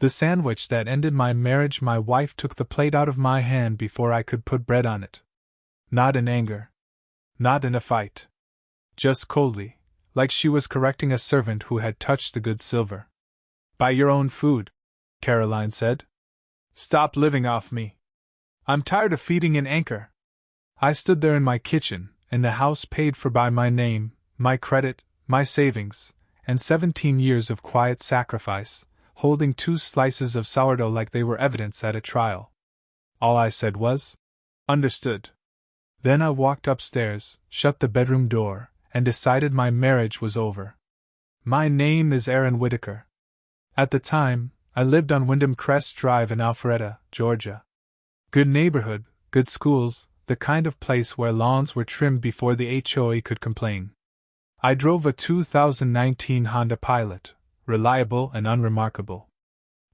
The sandwich that ended my marriage, my wife took the plate out of my hand before I could put bread on it. Not in anger. Not in a fight. Just coldly, like she was correcting a servant who had touched the good silver. Buy your own food, Caroline said. Stop living off me. I'm tired of feeding in Anchor. I stood there in my kitchen, in the house paid for by my name, my credit, my savings, and 17 years of quiet sacrifice, holding 2 slices of sourdough like they were evidence at a trial. All I said was, "Understood." Then I walked upstairs, shut the bedroom door, and decided my marriage was over. My name is Aaron Whitaker. At the time, I lived on Wyndham Crest Drive in Alpharetta, Georgia. Good neighborhood, good schools, the kind of place where lawns were trimmed before the HOA could complain. I drove a 2019 Honda Pilot, reliable and unremarkable.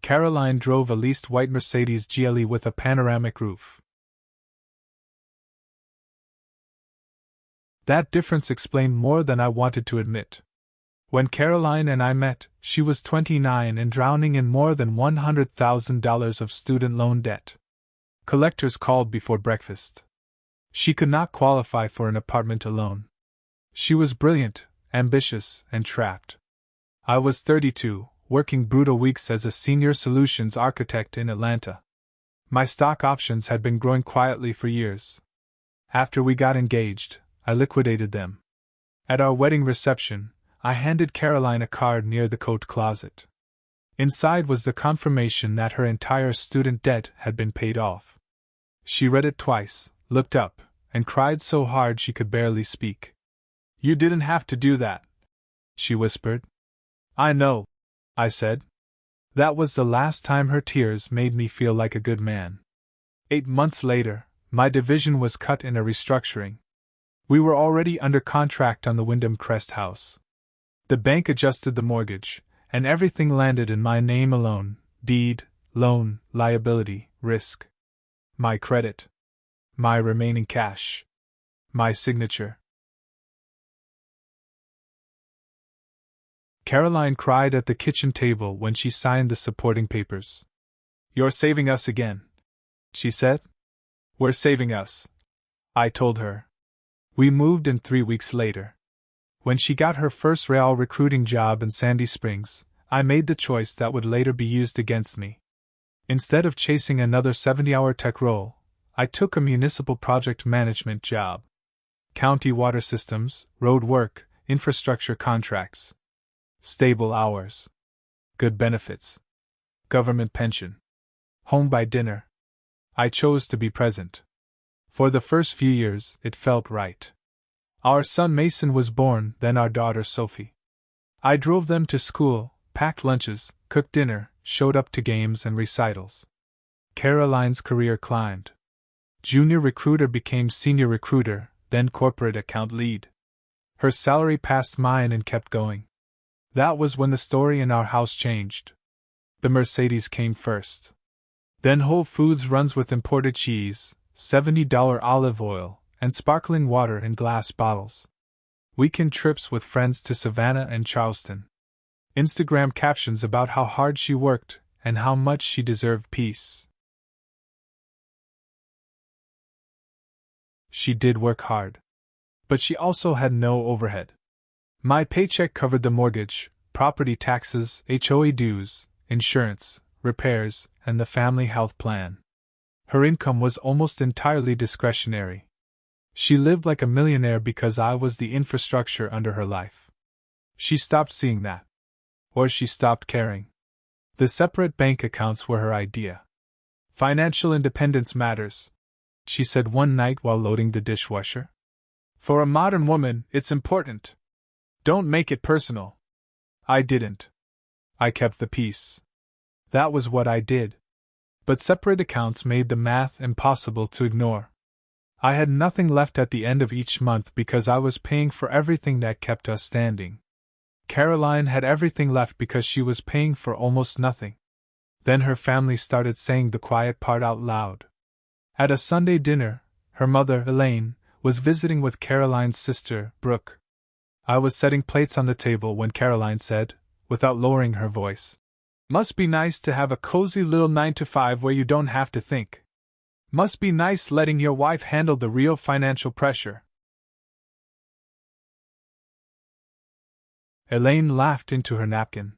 Caroline drove a leased white Mercedes GLE with a panoramic roof. That difference explained more than I wanted to admit. When Caroline and I met, she was 29 and drowning in more than $100,000 of student loan debt. Collectors called before breakfast. She could not qualify for an apartment alone. She was brilliant, ambitious, and trapped. I was 32, working brutal weeks as a senior solutions architect in Atlanta. My stock options had been growing quietly for years. After we got engaged, I liquidated them. At our wedding reception, I handed Caroline a card near the coat closet. Inside was the confirmation that her entire student debt had been paid off. She read it twice, looked up, and cried so hard she could barely speak. "You didn't have to do that," she whispered. "I know," I said. That was the last time her tears made me feel like a good man. 8 months later, my division was cut in a restructuring. We were already under contract on the Wyndham Crest house. The bank adjusted the mortgage, and everything landed in my name alone: deed, loan, liability, risk. My credit. My remaining cash. My signature. Caroline cried at the kitchen table when she signed the supporting papers. "You're saving us again," she said. "We're saving us," I told her. We moved in 3 weeks later. When she got her first real recruiting job in Sandy Springs, I made the choice that would later be used against me. Instead of chasing another 70-hour tech role, I took a municipal project management job. County water systems, road work, infrastructure contracts. Stable hours. Good benefits. Government pension. Home by dinner. I chose to be present. For the first few years, it felt right. Our son Mason was born, then our daughter Sophie. I drove them to school, packed lunches, cooked dinner, showed up to games and recitals. Caroline's career climbed. Junior recruiter became senior recruiter, then corporate account lead. Her salary passed mine and kept going. That was when the story in our house changed. The Mercedes came first. Then Whole Foods runs with imported cheese, $70 olive oil, and sparkling water in glass bottles. Weekend trips with friends to Savannah and Charleston. Instagram captions about how hard she worked and how much she deserved peace. She did work hard. But she also had no overhead. My paycheck covered the mortgage, property taxes, HOA dues, insurance, repairs, and the family health plan. Her income was almost entirely discretionary. She lived like a millionaire because I was the infrastructure under her life. She stopped seeing that. Or she stopped caring. The separate bank accounts were her idea. "Financial independence matters," she said one night while loading the dishwasher. "For a modern woman, it's important. Don't make it personal." I didn't. I kept the peace. That was what I did. But separate accounts made the math impossible to ignore. I had nothing left at the end of each month because I was paying for everything that kept us standing. Caroline had everything left because she was paying for almost nothing. Then her family started saying the quiet part out loud. At a Sunday dinner, her mother, Elaine, was visiting with Caroline's sister, Brooke. I was setting plates on the table when Caroline said, without lowering her voice, Must be nice to have a cozy little 9 to 5 where you don't have to think. Must be nice letting your wife handle the real financial pressure. Elaine laughed into her napkin.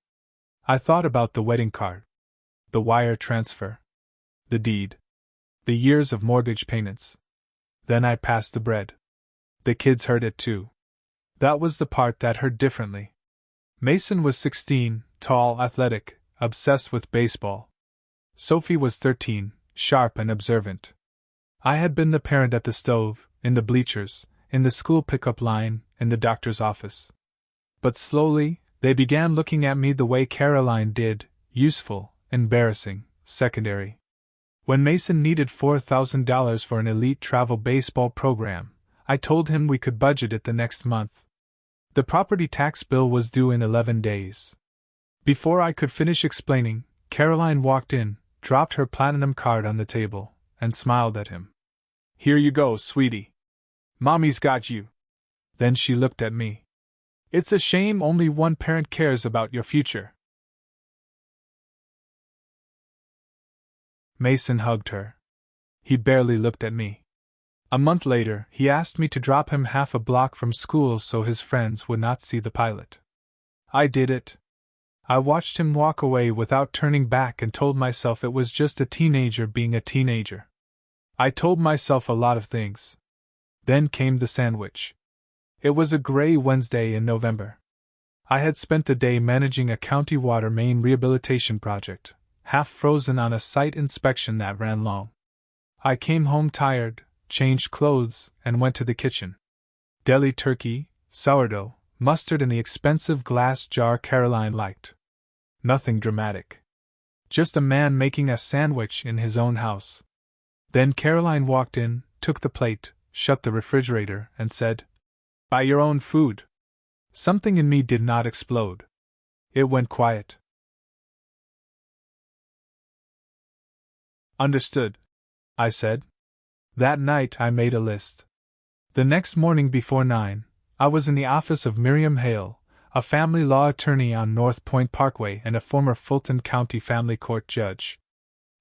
I thought about the wedding card, the wire transfer, the deed, the years of mortgage payments. Then I passed the bread. The kids heard it too. That was the part that hurt differently. Mason was 16, tall, athletic, obsessed with baseball. Sophie was 13, sharp and observant. I had been the parent at the stove, in the bleachers, in the school pickup line, in the doctor's office. But slowly, they began looking at me the way Caroline did, useful, embarrassing, secondary. When Mason needed $4,000 for an elite travel baseball program, I told him we could budget it the next month. The property tax bill was due in 11 days. Before I could finish explaining, Caroline walked in, dropped her platinum card on the table, and smiled at him. "Here you go, sweetie. Mommy's got you." Then she looked at me. "It's a shame only one parent cares about your future." Mason hugged her. He barely looked at me. A month later, he asked me to drop him half a block from school so his friends would not see the pilot. I did it. I watched him walk away without turning back and told myself it was just a teenager being a teenager. I told myself a lot of things. Then came the sandwich. It was a gray Wednesday in November. I had spent the day managing a county water main rehabilitation project, half frozen on a site inspection that ran long. I came home tired, changed clothes, and went to the kitchen. Deli turkey, sourdough, mustard in the expensive glass jar Caroline liked. Nothing dramatic. Just a man making a sandwich in his own house. Then Caroline walked in, took the plate, shut the refrigerator, and said, "Buy your own food." Something in me did not explode. It went quiet. "Understood," I said. That night I made a list. The next morning before 9, I was in the office of Miriam Hale, a family law attorney on North Point Parkway and a former Fulton County Family Court judge.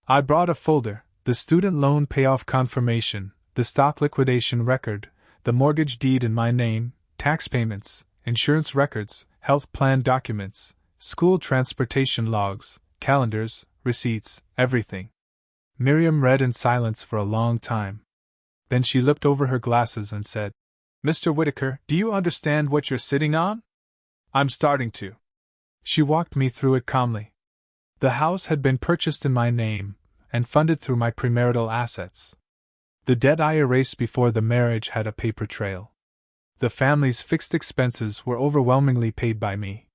I brought a folder, the student loan payoff confirmation, the stock liquidation record, the mortgage deed in my name, tax payments, insurance records, health plan documents, school transportation logs, calendars, receipts, everything. Miriam read in silence for a long time. Then she looked over her glasses and said, "Mr. Whitaker, do you understand what you're sitting on?" "I'm starting to." She walked me through it calmly. The house had been purchased in my name, and funded through my premarital assets. The debt I erased before the marriage had a paper trail. The family's fixed expenses were overwhelmingly paid by me.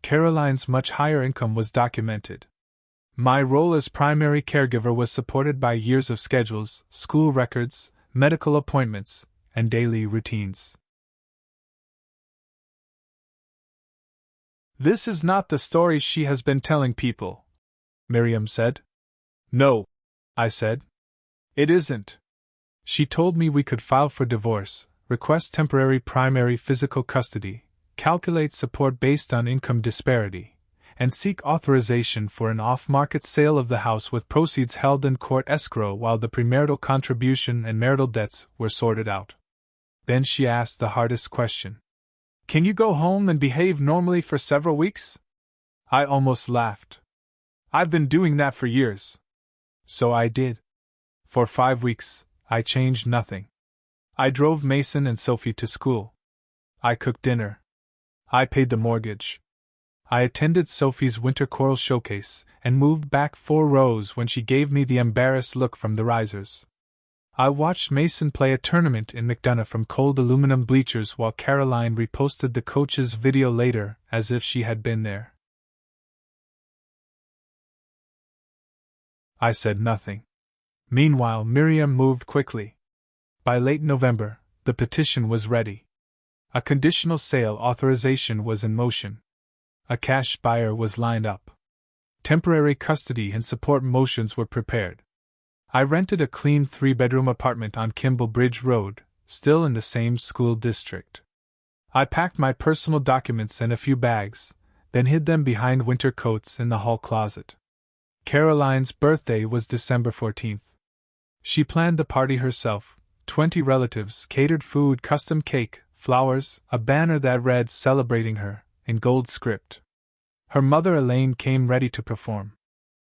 Caroline's much higher income was documented. My role as primary caregiver was supported by years of schedules, school records, medical appointments, and daily routines. "This is not the story she has been telling people," Miriam said. "No," I said. "It isn't. She told me we could file for divorce, request temporary primary physical custody, calculate support based on income disparity, and seek authorization for an off-market sale of the house with proceeds held in court escrow while the premarital contribution and marital debts were sorted out. Then she asked the hardest question. "Can you go home and behave normally for several weeks?" I almost laughed. "I've been doing that for years." So I did. For 5 weeks, I changed nothing. I drove Mason and Sophie to school. I cooked dinner. I paid the mortgage. I attended Sophie's winter choral showcase and moved back 4 rows when she gave me the embarrassed look from the risers. I watched Mason play a tournament in McDonough from cold aluminum bleachers while Caroline reposted the coach's video later as if she had been there. I said nothing. Meanwhile, Miriam moved quickly. By late November, the petition was ready. A conditional sale authorization was in motion. A cash buyer was lined up. Temporary custody and support motions were prepared. I rented a clean 3-bedroom apartment on Kimball Bridge Road, still in the same school district. I packed my personal documents in a few bags, then hid them behind winter coats in the hall closet. Caroline's birthday was December 14th. She planned the party herself, 20 relatives, catered food, custom cake, flowers, a banner that read "Celebrating Her" in gold script. Her mother Elaine came ready to perform.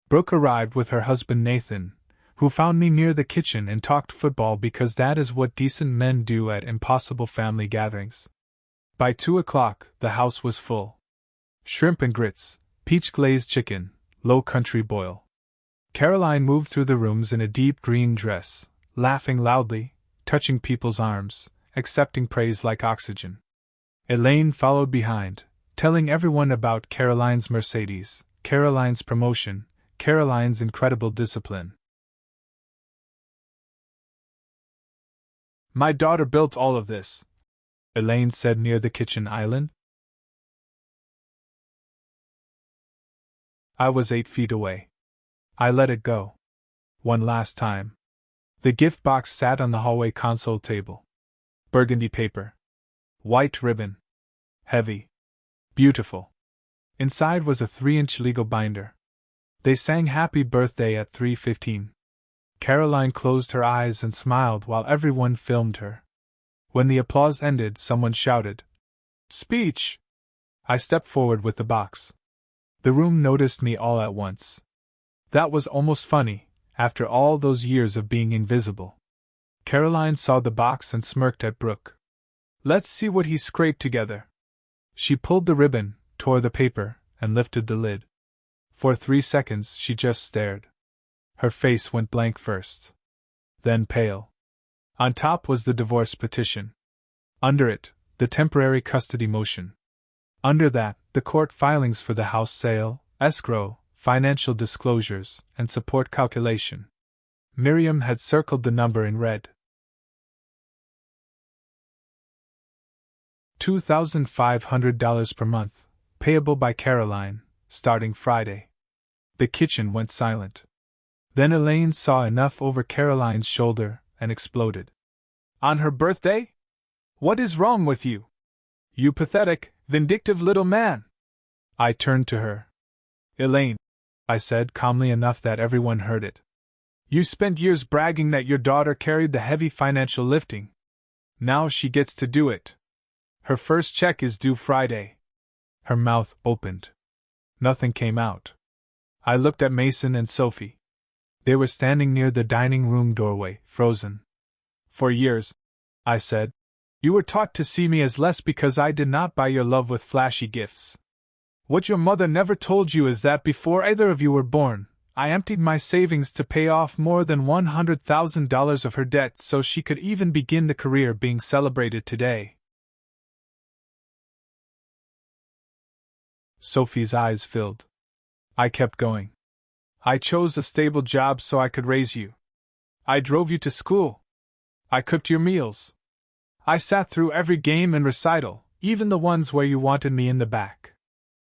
Brooke arrived with her husband Nathan, who found me near the kitchen and talked football because that is what decent men do at impossible family gatherings. By 2 o'clock, the house was full. Shrimp and grits, peach-glazed chicken, low country boil. Caroline moved through the rooms in a deep green dress, laughing loudly, touching people's arms, accepting praise like oxygen. Elaine followed behind, telling everyone about Caroline's Mercedes, Caroline's promotion, Caroline's incredible discipline. "My daughter built all of this," Elaine said near the kitchen island. I was 8 feet away. I let it go. One last time. The gift box sat on the hallway console table. Burgundy paper. White ribbon. Heavy. Beautiful. Inside was a 3-inch legal binder. They sang Happy Birthday at 3:15. Caroline closed her eyes and smiled while everyone filmed her. When the applause ended, someone shouted, "Speech!" I stepped forward with the box. The room noticed me all at once. That was almost funny, after all those years of being invisible. Caroline saw the box and smirked at Brooke. "Let's see what he scraped together." She pulled the ribbon, tore the paper, and lifted the lid. For 3 seconds she just stared. Her face went blank first. Then pale. On top was the divorce petition. Under it, the temporary custody motion. Under that, the court filings for the house sale, escrow, financial disclosures, and support calculation. Miriam had circled the number in red. $2,500 per month, payable by Caroline, starting Friday. The kitchen went silent. Then Elaine saw enough over Caroline's shoulder and exploded. "On her birthday? What is wrong with you? You pathetic, vindictive little man!" I turned to her. "Elaine," I said calmly enough that everyone heard it, "you spent years bragging that your daughter carried the heavy financial lifting. Now she gets to do it. Her first check is due Friday." Her mouth opened. Nothing came out. I looked at Mason and Sophie. They were standing near the dining room doorway, frozen. "For years," I said, "you were taught to see me as less because I did not buy your love with flashy gifts. What your mother never told you is that before either of you were born, I emptied my savings to pay off more than $100,000 of her debt so she could even begin the career being celebrated today." Sophie's eyes filled. I kept going. "I chose a stable job so I could raise you. I drove you to school. I cooked your meals. I sat through every game and recital, even the ones where you wanted me in the back.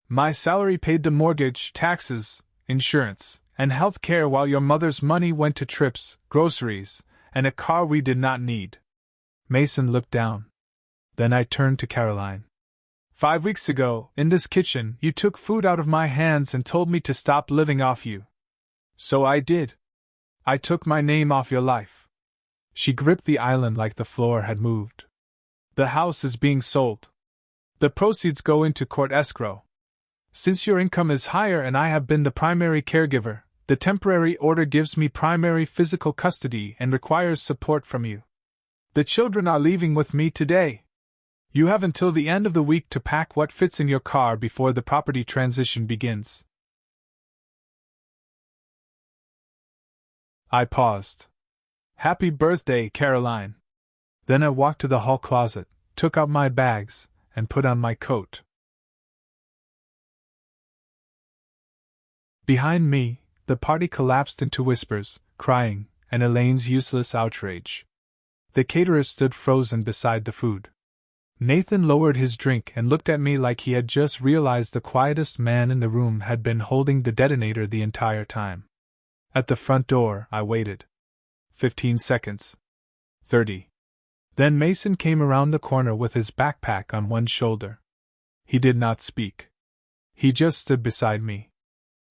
My salary paid the mortgage, taxes, insurance, and health care while your mother's money went to trips, groceries, and a car we did not need." Mason looked down. Then I turned to Caroline. 5 weeks ago, in this kitchen, you took food out of my hands and told me to stop living off you. So I did. I took my name off your life." She gripped the island like the floor had moved. "The house is being sold. The proceeds go into court escrow. Since your income is higher and I have been the primary caregiver, the temporary order gives me primary physical custody and requires support from you. The children are leaving with me today. You have until the end of the week to pack what fits in your car before the property transition begins." I paused. "Happy birthday, Caroline." Then I walked to the hall closet, took out my bags, and put on my coat. Behind me, the party collapsed into whispers, crying, and Elaine's useless outrage. The caterer stood frozen beside the food. Nathan lowered his drink and looked at me like he had just realized the quietest man in the room had been holding the detonator the entire time. At the front door, I waited. 15 seconds. 30. Then Mason came around the corner with his backpack on one shoulder. He did not speak. He just stood beside me.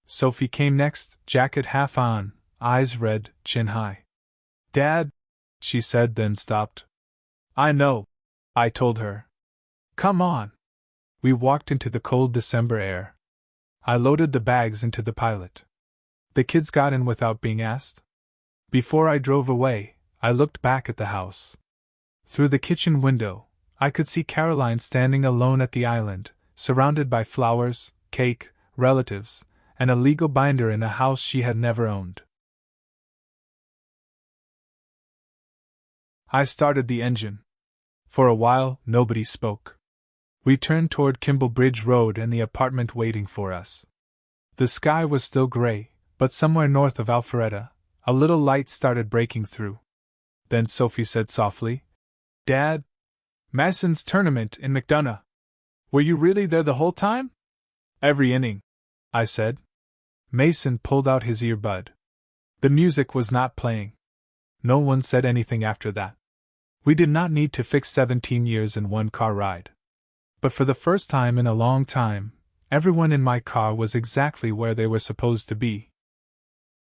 Sophie came next, jacket half on, eyes red, chin high. Dad, she said, then stopped. I know, I told her. Come on. We walked into the cold December air. I loaded the bags into the Pilot. The kids got in without being asked. Before I drove away, I looked back at the house. Through the kitchen window, I could see Caroline standing alone at the island, surrounded by flowers, cake, relatives, and a legal binder in a house she had never owned. I started the engine. For a while, nobody spoke. We turned toward Kimblebridge Road and the apartment waiting for us. The sky was still gray, but somewhere north of Alpharetta, a little light started breaking through. Then Sophie said softly, Dad, Masson's tournament in McDonough. Were you really there the whole time? Every inning, I said. Mason pulled out his earbud. The music was not playing. No one said anything after that. We did not need to fix 17 years in one car ride. But for the first time in a long time, everyone in my car was exactly where they were supposed to be.